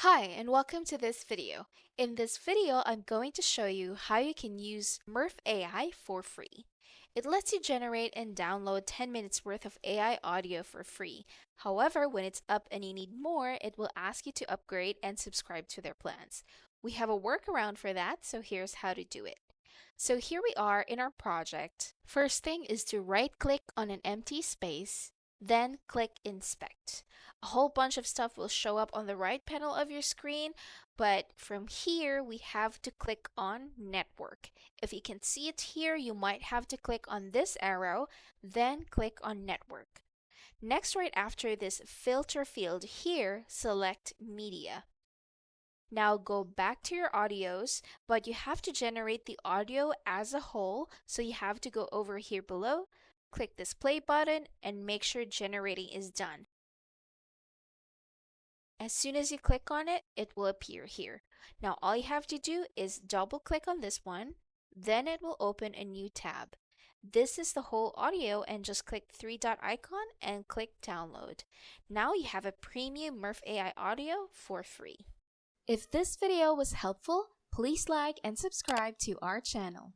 Hi, and welcome to this video. In this video, I'm going to show you how you can use Murf AI for free. It lets you generate and download 10 minutes worth of AI audio for free. However, when it's up and you need more, it will ask you to upgrade and subscribe to their plans. We have a workaround for that, so here's how to do it. So here we are in our project. First thing is to right-click on an empty space, then click Inspect. A whole bunch of stuff will show up on the right panel of your screen, but from here we have to click on Network. If you can see it here, you might have to click on this arrow, then click on Network. Next, right after this filter field here, select Media. Now go back to your audios, but you have to generate the audio as a whole, so you have to go over here below, click this play button, and make sure generating is done. As soon as you click on it, it will appear here. Now all you have to do is double click on this one, then it will open a new tab. This is the whole audio, and just click the three-dot icon and click download. Now you have a premium Murf AI audio for free. If this video was helpful, please like and subscribe to our channel.